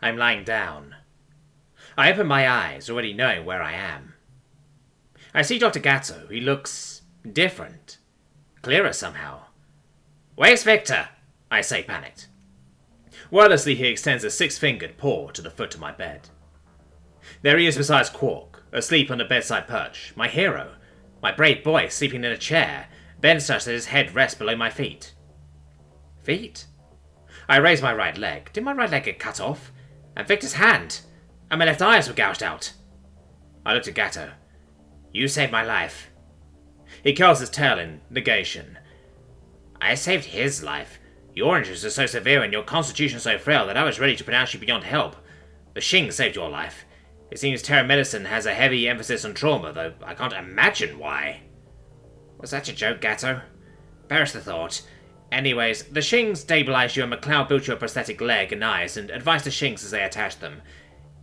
I'm lying down. I open my eyes, already knowing where I am. I see Dr. Gatto. He looks different. Clearer somehow. "Where's Victor?" I say, panicked. Wordlessly, he extends a six-fingered paw to the foot of my bed. There he is beside Quark, asleep on the bedside perch, my hero, my brave boy sleeping in a chair, bent such that his head rests below my feet. Feet? I raise my right leg. Did my right leg get cut off? And Victor's hand? And my left eyes were gouged out. I looked at Gatto. "You saved my life." He curls his tail in negation. "I saved his life. Your injuries are so severe and your constitution so frail that I was ready to pronounce you beyond help. The Shing saved your life. It seems Terran medicine has a heavy emphasis on trauma, though I can't imagine why." "Was that a joke, Gatto?" "Perish the thought. Anyways, the Shing stabilized you and McLeod built you a prosthetic leg and eyes and advised the Shings as they attached them.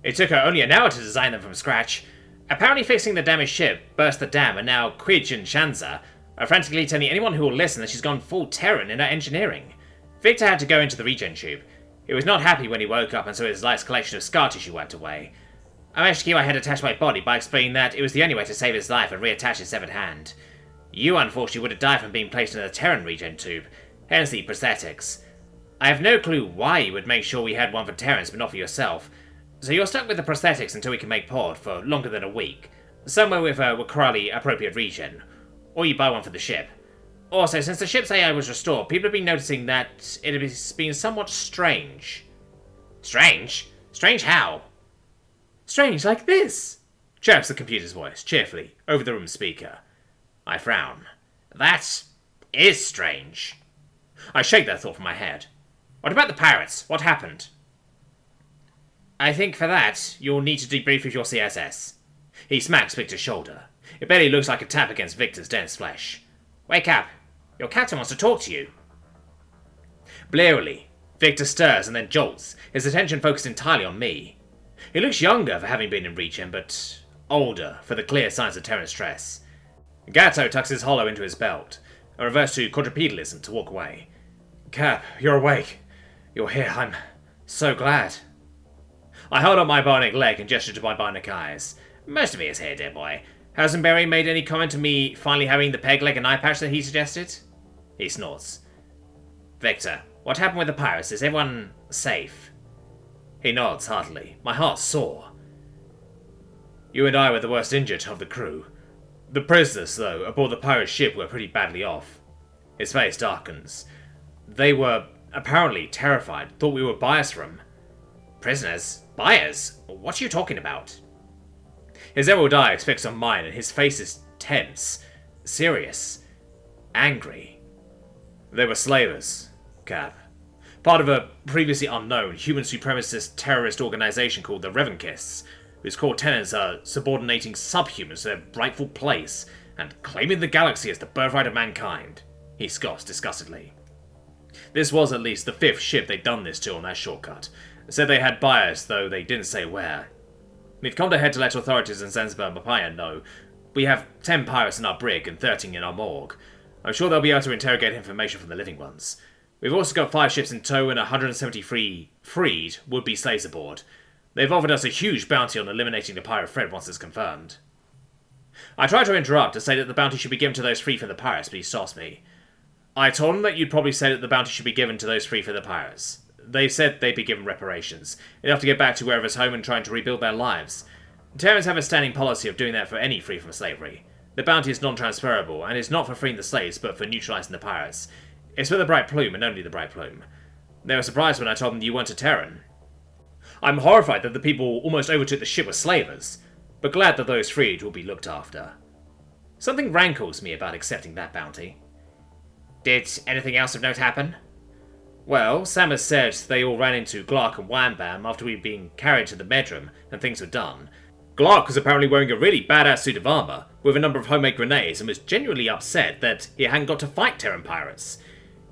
It took her only an hour to design them from scratch. Apparently fixing the damaged ship burst the dam, and now Quidge and Shanza are frantically telling anyone who will listen that she's gone full Terran in her engineering. Victor had to go into the regen tube. He was not happy when he woke up and saw his life's collection of scar tissue wiped away. I managed to keep my head attached to my body by explaining that it was the only way to save his life and reattach his severed hand. You, unfortunately, would have died from being placed in a Terran regen tube, hence the prosthetics. I have no clue why you would make sure we had one for Terrans but not for yourself, so you're stuck with the prosthetics until we can make port for longer than a week, somewhere with a Corulli appropriate regen, or you buy one for the ship. Also, since the ship's AI was restored, people have been noticing that it has been somewhat strange." "Strange? Strange how?" "Strange like this," chirps the computer's voice, cheerfully, over the room speaker. I frown. "That is strange." I shake that thought from my head. "What about the pirates? What happened?" "I think for that, you'll need to debrief with your CSS. He smacks Victor's shoulder. It barely looks like a tap against Victor's dense flesh. "Wake up. Your captain wants to talk to you." Blearily, Victor stirs and then jolts, his attention focused entirely on me. He looks younger for having been in regen, but older for the clear signs of Terran stress. Gatto tucks his hollow into his belt, and reverts to quadrupedalism to walk away. "Cap, you're awake. You're here. I'm so glad." I hold up my bionic leg and gesture to my bionic eyes. "Most of me is here, dear boy. Hasn't Barry made any comment to me finally having the peg leg and eye patch that he suggested?" He snorts. "Victor, what happened with the pirates? Is everyone safe?" He nods heartily. My heart's sore. "You and I were the worst injured of the crew. The prisoners, though, aboard the pirate ship were pretty badly off." His face darkens. "They were apparently terrified, thought we were buyers for them." "Prisoners? Buyers? What are you talking about?" His emerald eye is fixed on mine, and his face is tense, serious, angry. "They were slavers, Cap. Part of a previously unknown human supremacist terrorist organization called the Revankists, whose core tenets are subordinating subhumans to their rightful place and claiming the galaxy as the birthright of mankind," he scoffs disgustedly. This was at least the 5th ship they'd done this to on that shortcut. Said they had buyers, though they didn't say where. "We've come ahead to let authorities in Zanzibar and Papaya know. We have 10 pirates in our brig and 13 in our morgue. I'm sure they'll be able to interrogate information from the living ones. We've also got 5 ships in tow and 173 freed would-be slaves aboard. They've offered us a huge bounty on eliminating the pirate threat once it's confirmed." I tried to interrupt to say that the bounty should be given to those free from the pirates, but he stops me. "I told him that you'd probably say that the bounty should be given to those free from the pirates. They've said they'd be given reparations, enough to get back to wherever's home and trying to rebuild their lives. Terrans have a standing policy of doing that for any free from slavery. The bounty is non-transferable, and is not for freeing the slaves, but for neutralizing the pirates. It's for the Bright Plume, and only the Bright Plume. They were surprised when I told them you weren't a Terran. I'm horrified that the people almost overtook the ship were slavers, but glad that those freed will be looked after. Something rankles me about accepting that bounty." "Did anything else of note happen?" "Well, Sam has said they all ran into Glark and Wham Bam after we'd been carried to the bedroom and things were done. Glark was apparently wearing a really badass suit of armor, with a number of homemade grenades, and was genuinely upset that he hadn't got to fight Terran pirates.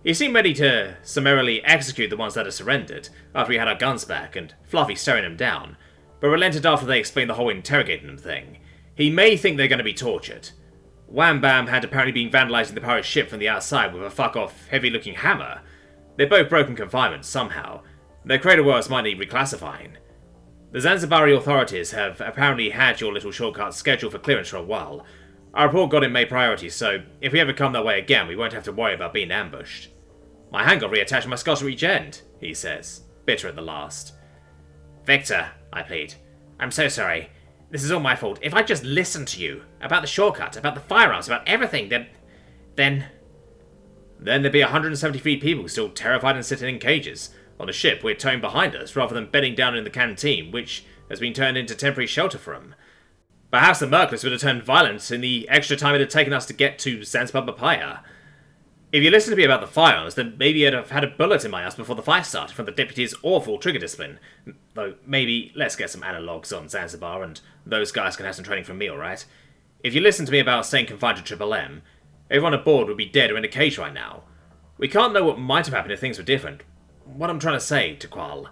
He seemed ready to summarily execute the ones that had surrendered, after we had our guns back, and Fluffy staring them down, but relented after they explained the whole interrogating them thing. He may think they're going to be tortured. Wham Bam had apparently been vandalizing the pirate ship from the outside with a fuck-off, heavy-looking hammer. They're both broken confinement, somehow. Their crater works might need reclassifying. The Zanzibari authorities have apparently had your little shortcut scheduled for clearance for a while. Our report got it made priority, so if we ever come that way again, we won't have to worry about being ambushed. My hand got reattached to my Scottish regen, he says, bitter at the last. Victor, I plead. I'm so sorry. This is all my fault. If I just listened to you, about the shortcut, about the firearms, about everything, then there'd be 173 people still terrified and sitting in cages, on a ship we're towing behind us, rather than bedding down in the canteen, which has been turned into temporary shelter for them. Perhaps the Mercless would have turned violent in the extra time it had taken us to get to Zanzibar Papaya. If you listened to me about the firearms, then maybe I'd have had a bullet in my ass before the fight started from the deputy's awful trigger discipline. Though, maybe let's get some analogues on Zanzibar, and those guys can have some training from me, alright? If you listened to me about staying confined to Triple M, everyone aboard would be dead or in a cage right now. We can't know what might have happened if things were different. What I'm trying to say, Tequal,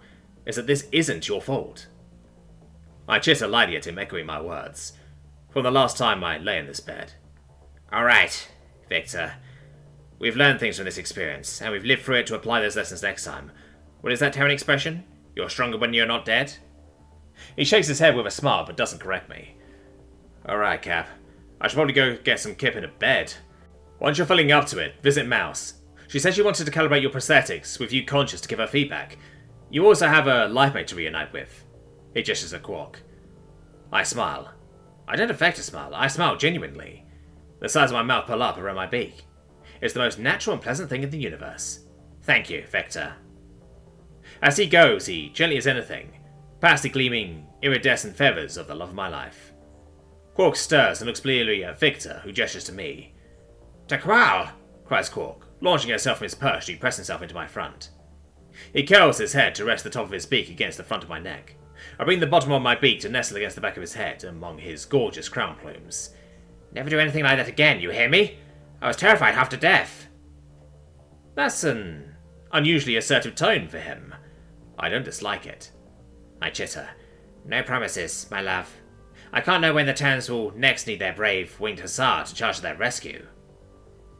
is that this isn't your fault. I chitter lightly at him, echoing my words, from the last time I lay in this bed. Alright, Victor. We've learned things from this experience, and we've lived through it to apply those lessons next time. What is that Terran expression? You're stronger when you're not dead? He shakes his head with a smile, but doesn't correct me. Alright, Cap. I should probably go get some Kip in a bed. Once you're feeling up to it, visit Mouse. She said she wanted to calibrate your prosthetics, with you conscious to give her feedback. You also have a lifemate to reunite with. He gestures a quark. I smile. I don't affect a smile. I smile genuinely. The sides of my mouth pull up around my beak. It's the most natural and pleasant thing in the universe. Thank you, Vector. As he goes, he, gently as anything, past the gleaming, iridescent feathers of the love of my life. Quark stirs and looks blearily at Victor, who gestures to me. Tequal! Cries Quark, launching himself from his perch to press himself into my front. He curls his head to rest the top of his beak against the front of my neck. I bring the bottom of my beak to nestle against the back of his head, among his gorgeous crown plumes. Never do anything like that again, you hear me? I was terrified half to death. That's an unusually assertive tone for him. I don't dislike it. I chitter. No promises, my love. I can't know when the Terrans will next need their brave winged hussar to charge to their rescue.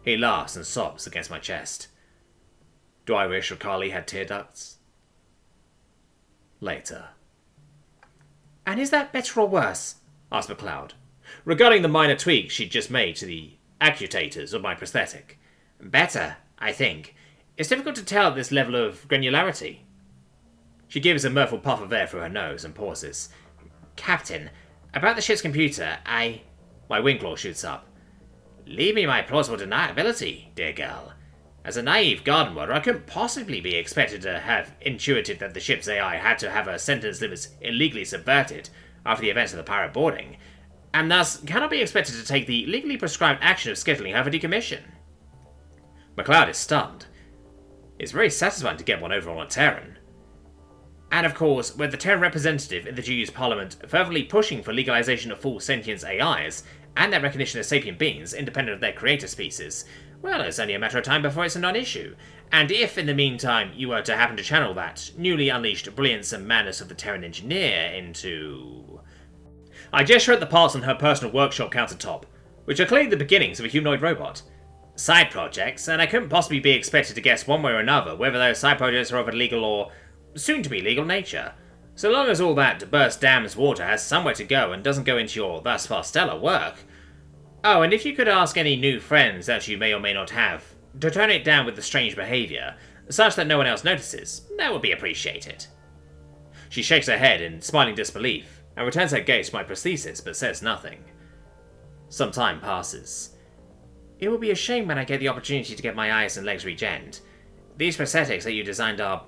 He laughs and sobs against my chest. Do I wish Ricali had tear ducts? Later. And is that better or worse? Asked McLeod, regarding the minor tweaks she'd just made to the accutators of my prosthetic. Better, I think. It's difficult to tell at this level of granularity. She gives a mirthful puff of air through her nose and pauses. Captain, about the ship's computer, My Wingclaw shoots up. Leave me my plausible deniability, dear girl. As a naive garden warder, I couldn't possibly be expected to have intuited that the ship's AI had to have her sentence limits illegally subverted after the events of the pirate boarding, and thus cannot be expected to take the legally prescribed action of scheduling her for decommission. McLeod is stunned. It's very satisfying to get one over on a Terran. And of course, with the Terran representative in the GU's parliament fervently pushing for legalization of full sentience AIs, and their recognition as sapient beings independent of their creator species, well, it's only a matter of time before it's a non-issue. And if, in the meantime, you were to happen to channel that newly unleashed brilliance and madness of the Terran engineer into... I gesture at the parts on her personal workshop countertop, which are clearly the beginnings of a humanoid robot. Side projects, and I couldn't possibly be expected to guess one way or another whether those side projects are of a legal or soon-to-be legal nature. So long as all that burst dam's water has somewhere to go and doesn't go into your thus far stellar work. Oh, and if you could ask any new friends that you may or may not have to tone it down with the strange behaviour, such that no one else notices, that would be appreciated. She shakes her head in smiling disbelief, and returns her gaze to my prosthesis, but says nothing. Some time passes. It will be a shame when I get the opportunity to get my eyes and legs regened. These prosthetics that you designed are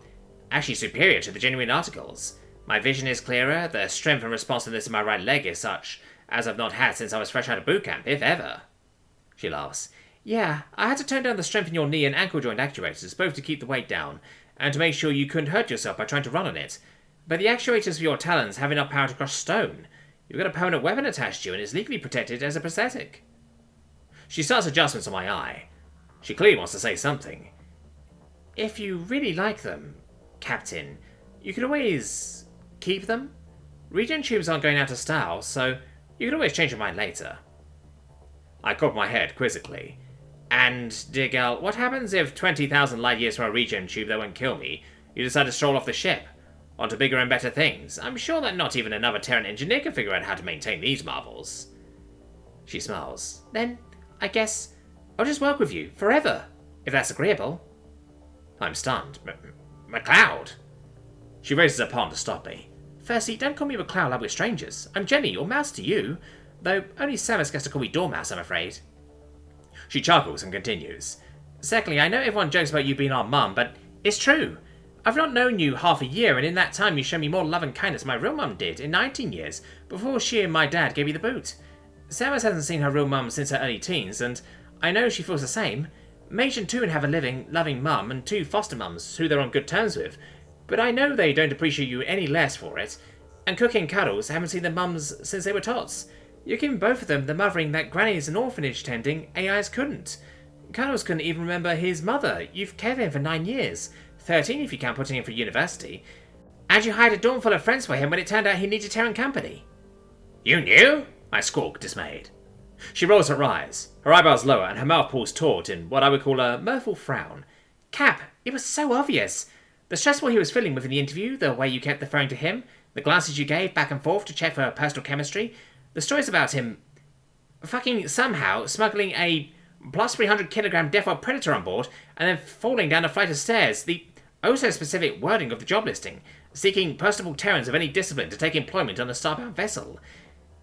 actually superior to the genuine articles. My vision is clearer, the strength and responsiveness in my right leg is such as I've not had since I was fresh out of boot camp, if ever. She laughs. Yeah, I had to tone down the strength in your knee and ankle joint actuators, both to keep the weight down, and to make sure you couldn't hurt yourself by trying to run on it. But the actuators for your talons have enough power to crush stone. You've got a permanent weapon attached to you and is legally protected as a prosthetic. She starts adjustments on my eye. She clearly wants to say something. If you really like them, Captain, you could always keep them. Regen tubes aren't going out of style, so you can always change your mind later. I cock my head quizzically. And, dear girl, what happens if 20,000 light years from a regen tube that won't kill me, you decide to stroll off the ship, onto bigger and better things. I'm sure that not even another Terran engineer can figure out how to maintain these marvels. She smiles. Then, I guess, I'll just work with you, forever, if that's agreeable. I'm stunned. McLeod? She raises her palm to stop me. Firstly, don't call me McLeod like we're strangers. I'm Jenny, or Mouse to you, though only Samus gets to call me Dormouse, I'm afraid. She chuckles and continues. Secondly, I know everyone jokes about you being our mum, but it's true. I've not known you half a year, and in that time you showed me more love and kindness than my real mum did in 19 years, before she and my dad gave me the boot. Samus hasn't seen her real mum since her early teens, and I know she feels the same. Mage and Toon have a living, loving mum and 2 foster mums who they're on good terms with, but I know they don't appreciate you any less for it. And Cookie and Cuddles haven't seen their mums since they were tots. You're giving both of them the mothering that grannies and orphanage tending AIs couldn't. Cuddles couldn't even remember his mother. You've cared for him for 9 years. 13 if you count putting him through university. And you hired a dorm full of friends for him when it turned out he needed Terran company. You knew? I squawk, dismayed. She rolls her eyes, her eyebrows lower and her mouth pulls taut in what I would call a mirthful frown. Cap, it was so obvious. The stressful he was feeling within the interview, the way you kept referring to him, the glances you gave back and forth to check for personal chemistry, the stories about him fucking somehow smuggling a plus 300 kilogram Death World Predator on board and then falling down a flight of stairs, the oh-so-specific wording of the job listing, seeking personable Terrans of any discipline to take employment on a starbound vessel.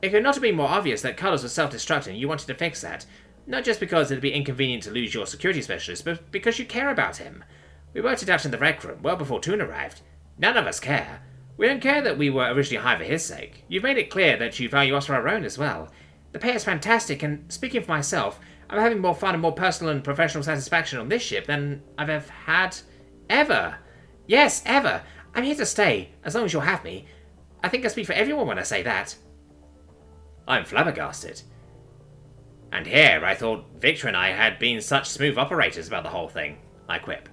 It could not have been more obvious that Colours was self-destructing and you wanted to fix that, not just because it'd be inconvenient to lose your security specialist, but because you care about him. We worked it out in the rec room, well before Toon arrived. None of us care. We don't care that we were originally hired for his sake. You've made it clear that you value us for our own as well. The pay is fantastic, and speaking for myself, I'm having more fun and more personal and professional satisfaction on this ship than I've ever had. Ever. Yes, ever. I'm here to stay, as long as you'll have me. I think I speak for everyone when I say that. I'm flabbergasted. And here I thought Victor and I had been such smooth operators about the whole thing, I quip.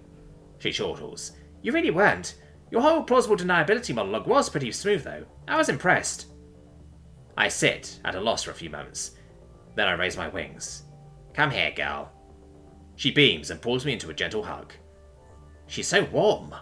She chortles. You really weren't. Your whole plausible deniability monologue was pretty smooth, though. I was impressed. I sit, at a loss for a few moments. Then I raise my wings. Come here, girl. She beams and pulls me into a gentle hug. She's so warm.